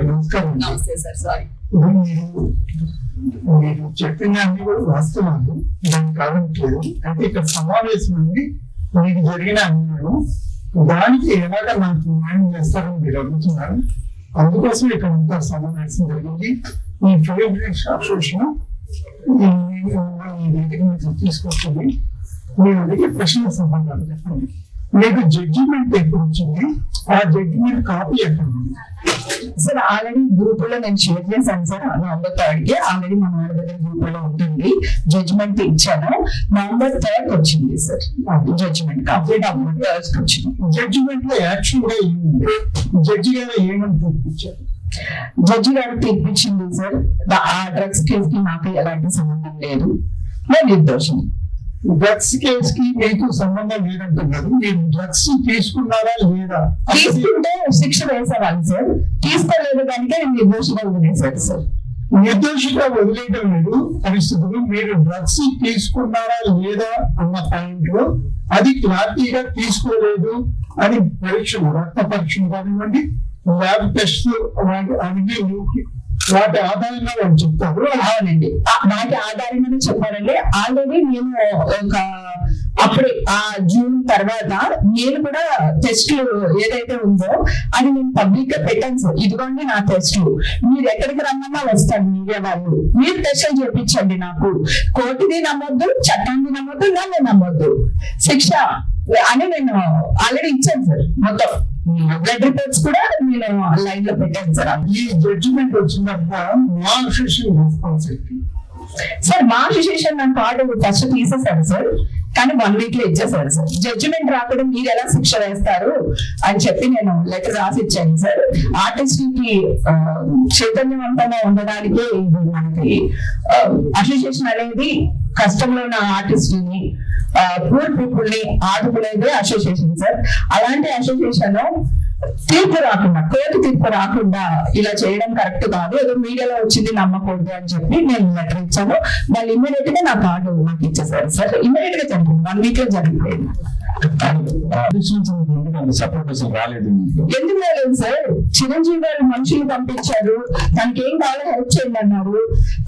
నమస్కారం. నమస్తే sir. Sorry, మీరు చెప్పిన అన్ని కూడా వాస్తవాలు, దానికి కావట్లేదు. అంటే ఇక్కడ సమావేశం ఉంది, మీకు జరిగిన అన్యాయం దానికి ఎలాగ నాకు న్యాయం చేస్తారని మీరు అడుగుతున్నారు. అందుకోసం ఇక్కడ అంతా సమావేశం జరిగింది. ఈ ఫిలిం అసోసియేషన్ తీసుకొచ్చింది. మీరు అడిగే ప్రశ్న సంబంధాలు చెప్పండి. మీకు జడ్జిమెంట్ ఎప్పుడు వచ్చింది? ఆ జడ్జిమెంట్ కాపీ ఎక్కడ ఉంది? సార్ ఆల్రెడీ గ్రూప్ లో నేను షేర్ చేశాను సార్. నవంబర్ 3 కి ఆల్రెడీ మన దగ్గర గ్రూప్ లో ఉంటుంది. జడ్జిమెంట్ ఇచ్చాను. నవంబర్ 3 వచ్చింది సార్ జడ్జిమెంట్. కంప్లీట్ అవ్వడం వచ్చింది. జడ్జిమెంట్ లో యాక్షన్ గా ఏముంది? జడ్జి గారు ఏమని చూపించారు? జడ్జి గారు తీర్పిచ్చింది సార్, ఆ డ్రగ్స్ కేసు కి నాకు ఎలాంటి సంబంధం లేదు, నేను నిర్దోషిని. డ్రగ్స్ కేసు కి మీకు సంబంధం లేదంటున్నారు. మీరు డ్రగ్స్ తీసుకున్నారా లేదా? తీసుకుంటే శిక్ష వేసేవాళ్ళు సార్, తీసుకోలేదు కనుక నేను నిర్దోషిగా వదిలేశారు సార్. నిర్దోషిగా వదిలేయడం లేదు పరిస్థితులు. మీరు డ్రగ్స్ తీసుకున్నారా లేదా అన్న పాయింట్ లో అది క్లారిటీగా తీసుకోలేదు అని పరీక్షలు, రక్త పరీక్షలు కానివ్వండి, ల్యాబ్ టెస్ట్ అన్ని వాటి ఆధారంగా వాళ్ళు చెప్తారు. అవునండి, వాటి ఆధారంగానే చెప్పారండి. ఆల్రెడీ నేను అప్పుడే ఆ జూన్ తర్వాత నేను కూడా టెస్ట్లు ఏదైతే ఉందో అది నేను పబ్లిక్ గా పెట్టాను సార్. ఇదిగోండి నా టెస్ట్లు, మీరు ఎక్కడికి రమ్మన్నా వస్తాను మీడియా వాళ్ళు, మీరు టెస్టులు చేయించండి. నాకు కోర్టుది నమ్మొద్దు, చట్టాన్ని నమ్మొద్దు, నన్ను నమ్మొద్దు, శిక్ష అని నేను ఆల్రెడీ ఇచ్చాను సార్. మొత్తం బ్లడ్ రిపోర్ట్స్ కూడా నేను లైన్ లో పెట్టాను సార్. ఈ జడ్జిమెంట్ వచ్చినప్పుడు మా అసోసియేషన్ రెస్పాన్సిబిలిటీ సార్. మా అసోసియేషన్ నాకు కార్డు ఫస్ట్ తీసేశారు సార్, కానీ 1 వీక్ లో ఇచ్చేసారు సార్. జడ్జిమెంట్ రాకుండా మీరు ఎలా శిక్ష వేస్తారు అని చెప్పి నేను లెటర్ రాసి ఇచ్చాను సార్. ఆర్టిస్టులకి చైతన్యవంతంగా ఉండడానికి ఇది మనకి అసోసియేషన్ అనేది కష్టంలో ఉన్న ఆర్టిస్టుని, పూర్ పీపుల్ ని ఆదుకునేది అసోసియేషన్ సార్. అలాంటి అసోసియేషన్ తీర్పు రాకుండా, కోర్టు తీర్పు రాకుండా ఇలా చేయడం కరెక్ట్ కాదు. ఏదో మీడియాలో వచ్చింది నమ్మకూడదు అని చెప్పి నేను లెటర్ ఇచ్చాను. వాళ్ళు ఇమ్మీడియట్ గా నా కార్డు నాకు ఇచ్చేసారు సార్. ఇమ్మీడియట్ గా జరిగింది, 1 వీక్ లో జరిగిపోయింది. ఎందుకు రాలేదు సార్? చిరంజీవి గారు మనుషులు పంపించారు, తనకి ఏం కావాలో హెల్ప్ చేయండి అన్నారు.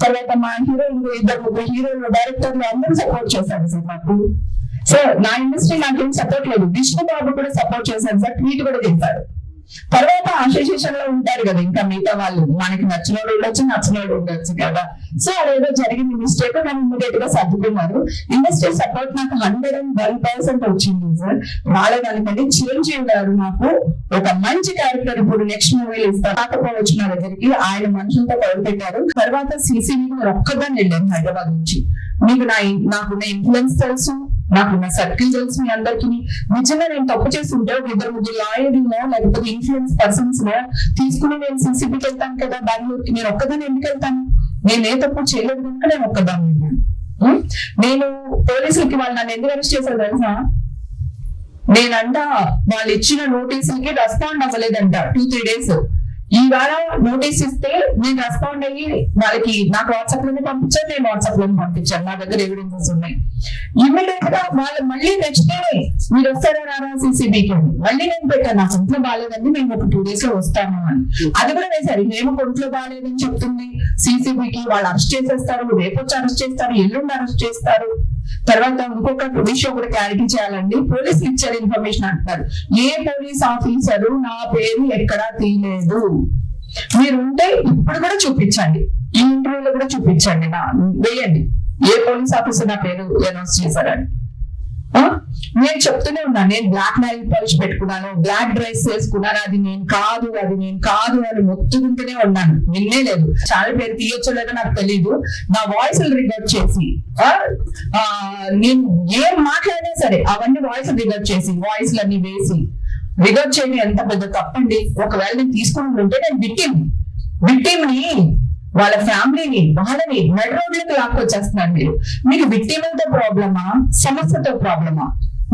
తర్వాత మా హీరోయిన్, 2-3 హీరోలు, డైరెక్టర్లు అందరూ సపోర్ట్ చేశారు సార్ నాకు. సార్ నా ఇండస్ట్రీ నాకేం సపోర్ట్ లేదు. విష్ణు బాబు కూడా సపోర్ట్ చేశారు సార్, ట్వీట్ కూడా చేశారు. తర్వాత అసోసియేషన్ లో ఉంటారు కదా ఇంకా మిగతా వాళ్ళు, మనకి నచ్చినోడు ఉండొచ్చు, నచ్చినోడు ఉండొచ్చు కదా. సో అదేదో జరిగింది మిస్టేక్, నన్ను ఇమ్మీడియట్ గా సర్దుకున్నారు. ఇండస్ట్రీ సపోర్ట్ నాకు 101% వచ్చింది సార్. రాలేదనుకోండి, చిరంజీవి గారు నాకు ఒక మంచి క్యారెక్టర్ ఇప్పుడు నెక్స్ట్ మూవీలు ఇస్తారు, కాకపోవచ్చు నా దగ్గరికి. ఆయన మనుషులతో పెట్టారు. తర్వాత CCTV ఒక్కదాన్ని వెళ్ళాను హైదరాబాద్ నుంచి. నాకున్న ఇన్ఫ్లుయెన్స్ తెలుసు, నాకున్న సర్కిల్ తెలుసు మీ అందరికి. నిజంగా నేను తప్పు చేసి ఉంటే ఒక 2-3 లాయర్నో లేకపోతే ఇన్ఫ్లుయెన్స్ పర్సన్స్ నో తీసుకుని నేను CCTVకి వెళ్తాను కదా బెంగళూరుకి. నేను ఒక్కదాన్ని ఎందుకు వెళ్తాను? నేను ఏ తప్పు చేయలేదు కనుక నేను ఒక్కదాన్ని వెళ్ళాను. నేను పోలీసులకి వాళ్ళు నన్ను ఎందుకు అరెస్ట్ చేశారు తెలుసా? నేనంట వాళ్ళు ఇచ్చిన నోటీసులకి రెస్పాండ్ అవ్వలేదంట 2-3 డేస్. ఈ వారం నోటీస్ ఇస్తే నేను రెస్పాండ్ అయ్యి వాళ్ళకి నాకు వాట్సాప్ లోనే పంపించాను, నేను వాట్సాప్ లోనే పంపించాను. నా దగ్గర ఎవిడెన్సెస్ ఉన్నాయి. ఇమ్మీడియట్ గా వాళ్ళు మళ్ళీ నెక్స్ట్ డే మీరు వస్తారా రారా CCTVకి మళ్ళీ నేను పెట్టాను. నాకు ఇంట్లో బాగాలేదండి, మేము ఒక 2 డేస్ లో వస్తాము అని. అది కూడా వేశారు. మేము ఒంట్లో బాగాలేదని చెప్తుంది CCTVకి. వాళ్ళు అరెస్ట్ చేసేస్తారు, రేపు వచ్చి అరెస్ట్ చేస్తారు, ఎల్లుండి అరెస్ట్ చేస్తారు. తర్వాత ఇంకొక విషయం కూడా క్లారిటీ చేయాలండి. పోలీసులు ఇచ్చారు ఇన్ఫర్మేషన్ అంటున్నారు. ఏ పోలీస్ ఆఫీసరు నా పేరు ఎక్కడా తీయలేదు. మీరుంటే ఇప్పుడు కూడా చూపించండి, ఈ ఇంటర్వ్యూలో కూడా చూపించండి, వేయండి ఏ పోలీస్ ఆఫీసర్ నా పేరు అనౌన్స్ చేశారని. నేను చెప్తూనే ఉన్నాను, నేను బ్లాక్ నెయిల్ పాలిష్ పెట్టుకున్నాను, బ్లాక్ డ్రెస్ వేసుకున్నాను, అది నేను కాదు అని మొత్తుకుంటూనే ఉన్నాను. విన్నే లేదు. చాలా పేరు తీయొచ్చో లేదో నాకు తెలీదు. నా వాయిస్ రికార్డ్ చేసి నేను ఏం మాట్లాడినా సరే అవన్నీ వాయిస్ రికార్డ్ చేసి వాయిస్లన్నీ వేసి రికార్డ్ చేయడం ఎంత పెద్ద తప్పండి. ఒకవేళ నేను తీసుకుని ఉంటే నేను విక్టిమ్ ని, వాళ్ళ ఫ్యామిలీని, వాళ్ళని నడి రోడ్లకు లాక్కొచ్చేస్తున్నారు. మీకు విక్టిమ్లతో ప్రాబ్లమా, సమస్యతో ప్రాబ్లమా?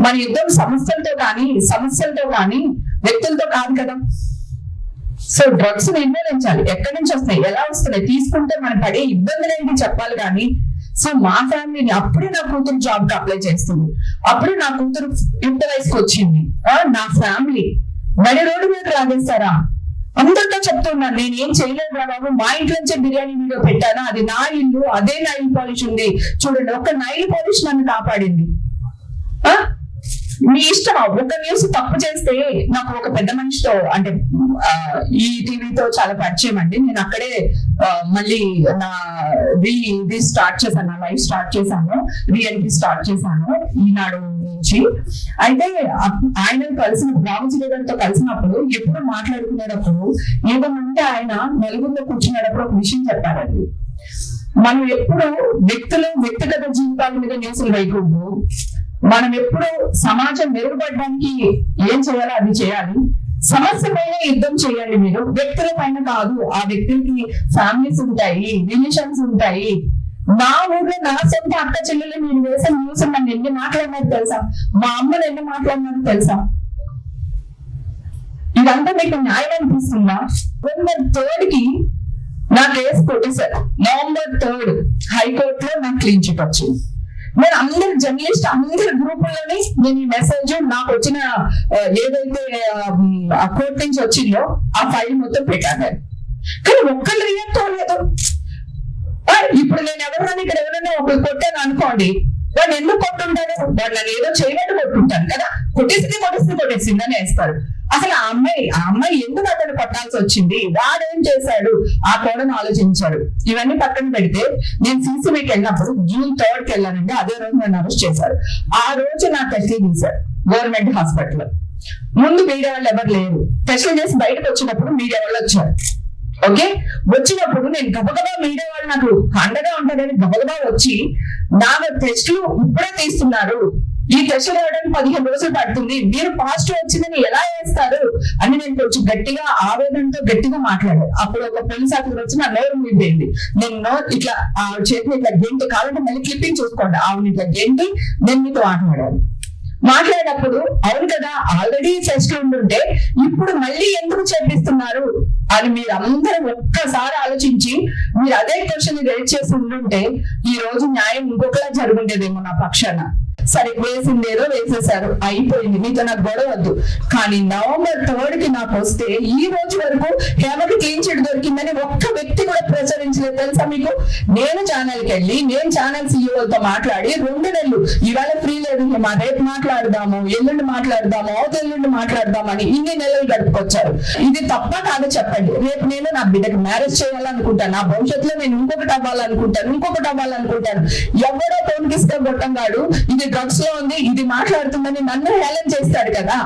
మన యుద్ధం సమస్యలతో కానీ వ్యక్తులతో కాదు కదా. సో డ్రగ్స్ నిర్మూలించాలి. ఎక్కడి నుంచి వస్తున్నాయి, ఎలా వస్తున్నాయి, తీసుకుంటే మన పడే ఇబ్బందులు ఏంటి చెప్పాలి. కానీ సో మా ఫ్యామిలీని, అప్పుడే నా కూతురు జాబ్ కి అప్లై చేస్తుంది, అప్పుడు నా కూతురు ఇంటర్ వయసుకి వచ్చింది. నా ఫ్యామిలీ నడి రోడ్డు మీద లాగేస్తారా? అందరితో చెప్తున్నాను, నేను ఏం చేయలేదు రా బాబు, మా ఇంట్లో నుంచే బిర్యానీ వీడియో పెట్టాను, అది నా ఇల్లు, అదే నైల్ పాలిష్ ఉంది చూడండి, ఒక్క నైల్ పాలిష్ నన్ను కాపాడింది. మీ ఇష్టం. ఒక న్యూస్ తప్పు చేస్తే నాకు ఒక పెద్ద మనిషితో అంటే ఈ టీవీతో చాలా పరిచయం అండి. నేను అక్కడే మళ్ళీ నా స్టార్ట్ చేశాను, నా లైఫ్ స్టార్ట్ చేశాను, రియల్టీ స్టార్ట్ చేశాను ఈనాడు నుంచి. అయితే ఆయన కలిసిన రామజీ గారితో కలిసినప్పుడు ఎప్పుడు మాట్లాడుకునేటప్పుడు ఏదైనా ఆయన నలుగురిలో కూర్చునేటప్పుడు ఒక విషయం చెప్పారండి. మనం ఎప్పుడు వ్యక్తిగత జీవితాల మీద న్యూస్లు వేయకూడదు. మనం ఎప్పుడు సమాజం మెరుగుపడడానికి ఏం చేయాలో అది చేయాలి. సమస్య పైన యుద్ధం చేయండి. మీరు వ్యక్తుల పైన కాదు. ఆ వ్యక్తులకి ఫ్యామిలీస్ ఉంటాయి, రిలేషన్స్ ఉంటాయి. నా ఊర్లో నా సొంత అక్క చెల్లెలు నేను వేసిన న్యూస్ నన్ను ఎన్ని మాట్లాడినారు తెలుసా, మా అమ్మను ఎన్ని మాట్లాడినారు తెలుసా. ఇదంతా మీకు న్యాయం అనిపిస్తుందా? November 3 కి నా కేసు కొట్టేశారు. November 3 హైకోర్టులో నాకు క్లీన్ చిట్ వచ్చింది. నేను అందరు జర్నలిస్ట్ అందరి గ్రూపుల్లోని నేను ఈ మెసేజ్ నాకు వచ్చిన ఏదైతే ఆ కోర్టు నుంచి వచ్చిందో ఆ ఫైల్ మొత్తం పెట్టాను. కానీ ఒక్కళ్ళు రియాక్ట్ అవ్వలేదు. ఇప్పుడు నేను ఎవరైనా ఇక్కడ ఎవరైనా ఒకరు కొట్టాను అనుకోండి, వాడు ఎందుకు కొట్టుంటాడు, వాడు నన్ను ఏదో చేయనట్టు కొట్టుంటాను కదా, కొట్టేసింది అని వేస్తారు. అసలు ఆ అమ్మాయి ఎందుకు అతను కొట్టాల్సి వచ్చింది, వాడేం చేశాడు, ఆ కోణను ఆలోచించాడు. ఇవన్నీ పక్కన పెడితే నేను సీసీబీకి వెళ్ళినప్పుడు June 3 వెళ్ళానండి. అదే రోజు నన్ను అరెస్ట్ చేశారు. ఆ రోజు నా టెస్టులు తీశారు గవర్నమెంట్ హాస్పిటల్. ముందు మీడియా వాళ్ళు ఎవరు లేరు. టెస్టులు చేసి బయటకు వచ్చినప్పుడు మీడియా వాళ్ళు వచ్చారు. ఓకే, వచ్చినప్పుడు నేను గబగబా మీడియా వాళ్ళు నాకు అండగా ఉంటారని గబగబా వచ్చి నా టెస్టులు ఇప్పుడే తీస్తున్నారు, ఈ టెస్టులు వేయడానికి 15 రోజులు పడుతుంది, మీరు పాజిటివ్ వచ్చిందని ఎలా వేస్తారు అని నేను కొంచెం గట్టిగా ఆవేదనతో గట్టిగా మాట్లాడాను. అప్పుడు ఒక పోలీస్ ఆఫీసర్ వచ్చి నా నోరు మీపోయింది. నేను ఇట్లా ఆ చేతిని ఇట్లా గెంటి, కావాలంటే మళ్ళీ క్లిప్పింగ్ చూసుకోండి, ఆవిడ ఇట్లా గెంటి నేను మీతో మాట్లాడినప్పుడు అవును కదా, ఆల్రెడీ టెస్ట్ ఉండుంటే ఇప్పుడు మళ్ళీ ఎందుకు చేపిస్తున్నారు అని మీరు అందరూ ఒక్కసారి ఆలోచించి మీరు అదే క్వశ్చన్ రేట్ చేసి ఉండుంటే ఈ రోజు న్యాయం ఇంకొకలా జరుగుండేదేమో నా పక్షాన. సరే, వేసిందేదో వేసేసారు, అయిపోయింది, మీతో నాకు గొడవ వద్దు. కానీ November 3 కి నాకు వస్తే ఈ రోజు వరకు హేమకి క్లీన్ చిట్ దొరికిందని ఒక్క వ్యక్తి కూడా ప్రచురించలేదు తెలుసా మీకు. నేను ఛానల్కి వెళ్ళి నేను ఛానల్ సీఈఓతో మాట్లాడి 2 నెలలు ఇవాళ ఫ్రీ లేదు, మా రేపు మాట్లాడదాము, ఎల్లుండి మాట్లాడదాము, అవతెల్లుండి మాట్లాడదామని ఇన్ని నెలలు గడుపుకొచ్చారు. ఇది తప్ప కాదు చెప్పండి. రేపు నేను నా బిడ్డకి మ్యారేజ్ చేయాలనుకుంటాను, నా భవిష్యత్తులో నేను ఇంకొకటి అవ్వాలనుకుంటాను. ఎవడో తోనికిస్తే గొట్టంగాడు ఇది డ్రగ్స్ లో ఉంది, ఇది మాట్లాడుతుందని నన్ను హేళన చేస్తాడు కదా.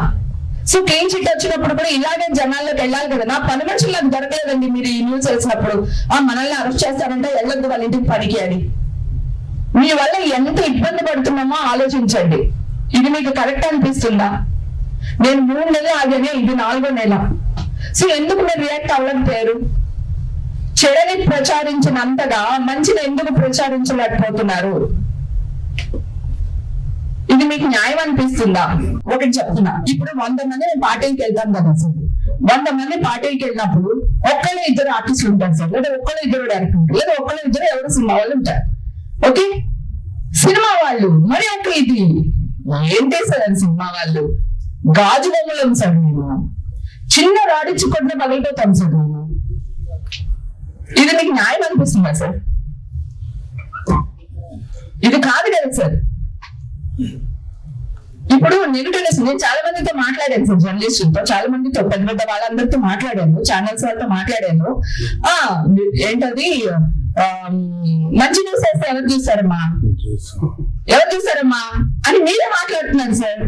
సో క్లీన్ చిట్ వచ్చినప్పుడు కూడా ఇలాగే జనాల్లోకి వెళ్ళాలి కదా. నా పని మనుషులు నాకు దొరకలేదండి. మీరు ఈ న్యూస్ వేసినప్పుడు మనల్ని అరెస్ట్ చేస్తారంటే వెళ్ళొద్దు వాళ్ళ ఇంటికి పనికి అని. మీ వల్ల ఎంత ఇబ్బంది పడుతున్నామో ఆలోచించండి. ఇది మీకు కరెక్ట్ అనిపిస్తుందా? నేను 3 నెలలు ఆగానే, ఇది 4వ నెల. సో ఎందుకు మీరు రియాక్ట్ అవ్వలేకపోయారు? చెడని ప్రచారించినంతగా మంచిని ఎందుకు ప్రచారించలేకపోతున్నారు? ఇది మీకు న్యాయం అనిపిస్తుందా? ఒకటి చెప్తున్నా, ఇప్పుడు 100 మంది పార్టీకి వెళ్తాం కదా సార్. 100 మంది పార్టీకి వెళ్ళినప్పుడు ఒక్కళ్ళు 2 ఆర్టిస్టులు ఉంటారు సార్, లేదా ఒక్కళ్ళు 2 డైరెక్టర్ ఉంటారు, లేదా ఒక్కళ్ళు 2 ఎవరు సినిమా వాళ్ళు ఉంటారు. ఓకే, సినిమా వాళ్ళు మరి ఒక ఇది ఏంటి సార్, సినిమా వాళ్ళు గాజు బొమ్మలం సార్, మేము చిన్న రాడిచ్చుకుంటే పగిలిపోతాం సార్ మేము. ఇది మీకు న్యాయం అనిపిస్తుందా సార్? ఇది కాదు కదా సార్. ఇప్పుడు నెగిటివ్నెస్ నేను చాలా మందితో మాట్లాడాను సార్, జర్నలిస్టులతో, చాలా మందితో, పెద్ద పెద్ద వాళ్ళందరితో మాట్లాడాను, ఛానల్స్ వాళ్ళతో మాట్లాడాను. ఏంటది మంచి న్యూస్ వేస్తే ఎవరు చూస్తారమ్మా అని మీరే మాట్లాడుతున్నారు సార్.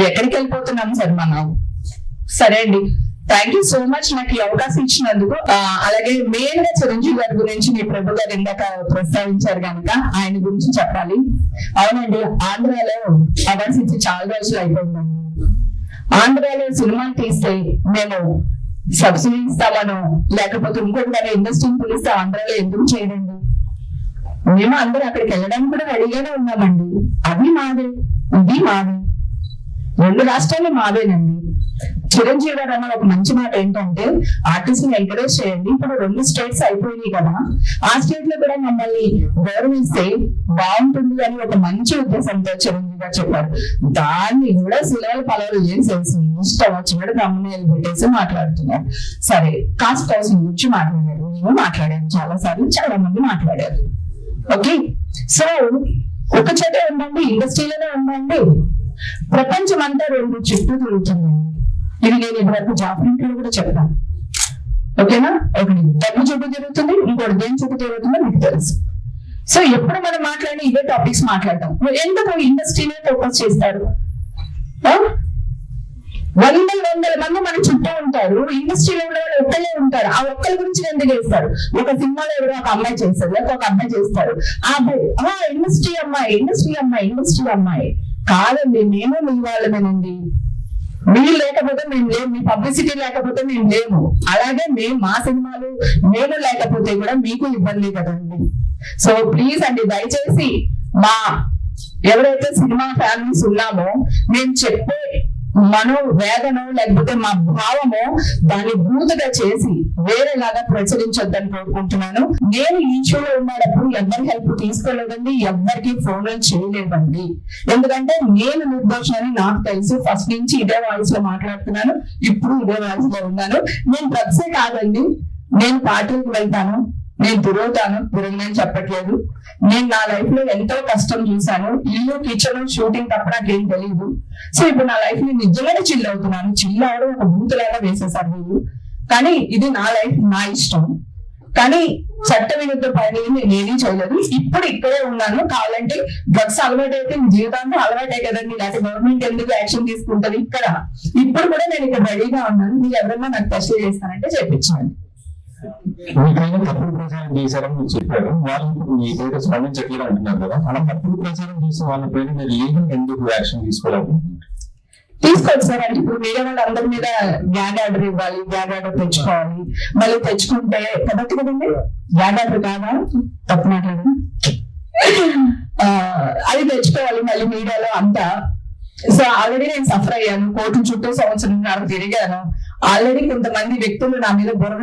ఎక్కడికి వెళ్ళిపోతున్నాం సార్ మనం? సరే అండి, థ్యాంక్ యూ సో మచ్ నాకు ఈ అవకాశం ఇచ్చినందుకు. అలాగే మెయిన్ గా చిరంజీవి గారి గురించి మీ ప్రభు గారు ఇందాక ప్రస్తావించారు కనుక ఆయన గురించి చెప్పాలి. అవునండి, ఆంధ్రాలో అవార్డ్స్ ఇచ్చి చాలా రోజులు అయిపోయిందండి. ఆంధ్రాలో సినిమాలు తీస్తే మేము సబ్సిడీ ఇస్తామనో లేకపోతే ఇంకొకటి ఇండస్ట్రీని పిలిస్తే ఆంధ్రాలో ఎందుకు చేయడండి? మేము అందరూ అక్కడికి వెళ్ళడానికి కూడా రెడీగానే ఉన్నామండి. అది మాదే, ఇది మాదే, 2 రాష్ట్రాలు మావేనండి. చిరంజీవి గారు అన్న ఒక మంచి మాట ఏంటంటే ఆర్టిస్ట్ ని ఎంకరేజ్ చేయండి. ఇప్పుడు 2 స్టేట్స్ అయిపోయినాయి కదా, ఆ స్టేట్ లో కూడా మమ్మల్ని గౌరవిస్తే బాగుంటుంది అని ఒక మంచి ఉద్దేశంతో చిరంజీవి గారు చెప్పారు. దాన్ని కూడా శిలలు పలవలు చేసేసి ఇష్టం వచ్చినట్టు తమ్ముళ్ళు పెట్టేసి మాట్లాడుతున్నారు. సరే, కాస్ట్ కోసం గురించి మాట్లాడారు, మేము మాట్లాడాము చాలా సార్లు, చాలా మంది మాట్లాడారు. ఓకే, సో ఒక చోటే ఉండండి, ఇండస్ట్రీలోనే ఉండండి, ప్రపంచం అంతా 2 చుట్టూ తిరుగుతుందండి. ఇది నేను ఇప్పటివరకు జాబ్ ఇంటర్వ్యూలో కూడా చెప్తాను. ఓకేనా, ఒకటి డబ్బు చుట్టూ తిరుగుతుంది, ఇంకోటి దేని చుట్టూ తిరుగుతుందో మీకు తెలుసు. సో ఎప్పుడు మనం మాట్లాడి ఇవే టాపిక్స్ మాట్లాడతాం. ఎందుకు ఇండస్ట్రీనే ఫోకస్ చేస్తారు? వందల మంది మన చుట్టూ ఉంటారు, ఇండస్ట్రీలో ఉన్న వాళ్ళు ఒక్కలే ఉంటారు. ఆ ఒక్కరి గురించి ఎందుకు చేస్తారు? ఒక సినిమాలో ఎవరో ఒక అమ్మాయి చేస్తారు, లేకపోతే ఒక అమ్మాయి చేస్తారు, ఆ ఇండస్ట్రీ అమ్మాయి కాదండి. మేము మీ వాళ్ళమేనండి, మీరు లేకపోతే మేము లేము, మీ పబ్లిసిటీ లేకపోతే మేము లేము. అలాగే మేము మా సినిమాలు మేము లేకపోతే కూడా మీకు ఇబ్బంది కదండి. సో ప్లీజ్ అండి, దయచేసి మా ఎవరైతే సినిమా ఫ్యామిలీస్ ఉన్నామో మేము చెప్పే మనోవేదనో లేకపోతే మా భావమో దాన్ని బూతుగా చేసి వేరేలాగా ప్రచురించొద్దని కోరుకుంటున్నాను. నేను ఈ షోలో ఉన్నప్పుడు ఎవరి హెల్ప్ తీసుకోలేదండి, ఎవరికి ఫోన్లు చేయలేదండి. ఎందుకంటే నేను నిర్దోషాన్ని నాకు తెలుసు. ఫస్ట్ నుంచి ఇదే వాయిస్ లో మాట్లాడుతున్నాను, ఇప్పుడు ఇదే వాయిస్ లో ఉన్నాను. నేను డ్రగ్సే కాదండి, నేను పార్టీలకు వెళ్తాను, నేను తిరగనని చెప్పట్లేదు. నేను నా లైఫ్ లో ఎంతో కష్టం చూశాను. ఇల్లు, కిచెన్, షూటింగ్ తప్ప నాకేం తెలియదు. సో ఇప్పుడు నా లైఫ్ ని నిజంగానే చిల్ అవుతున్నాను. చిల్ అవడం ఒక బూతులాగా వేసేసారు వీళ్ళు. కానీ ఇది నా లైఫ్, నా ఇష్టం. కానీ చట్ట విరుద్ధ పని నేనేమీ చేయలేదు. ఇప్పుడు ఇక్కడే ఉన్నాను. కావాలంటే డ్రగ్స్ అలవాటు అయితే జీవితాంతం అలవాటే కదండి, లేకపోతే గవర్నమెంట్ ఎందుకు యాక్షన్ తీసుకుంటది ఇక్కడ. ఇప్పుడు కూడా నేను ఇక్కడ రెడీగా ఉన్నాను. మీరు ఎవరైనా నాకు టెస్ట్ చేస్తానంటే చేయించండి. మీకైనా తప్పుడు ప్రచారం చేశారని మీరు చెప్పారు, వాళ్ళు మీ పేరు స్పందించట్లేదు అంటున్నారు కదా. అలా తప్పుడు ప్రచారం చేసిన వాళ్ళ పైన మీరు లీగల్ ఎందుకు యాక్షన్ తీసుకోవాలనుకుంటున్నారు? తీసుకోవచ్చు సార్. అంటే ఇప్పుడు మీడియా వాళ్ళు అందరి మీద గ్యాగ్ ఆర్డర్ ఇవ్వాలి, గ్యాగ్ ఆర్డర్ తెచ్చుకోవాలి. మళ్ళీ తెచ్చుకుంటే కరెక్ట్ కదండి, గ్యాగ్ ఆర్డర్ కాదా, తప్పు మాట్లాడడం, అది తెచ్చుకోవాలి మళ్ళీ మీడియాలో అంతా. సో ఆల్రెడీ నేను సఫర్ అయ్యాను, కోర్టు చుట్టూ సంవత్సరం తిరిగాను. ఆల్రెడీ కొంతమంది వ్యక్తులు నా మీద బుర్ర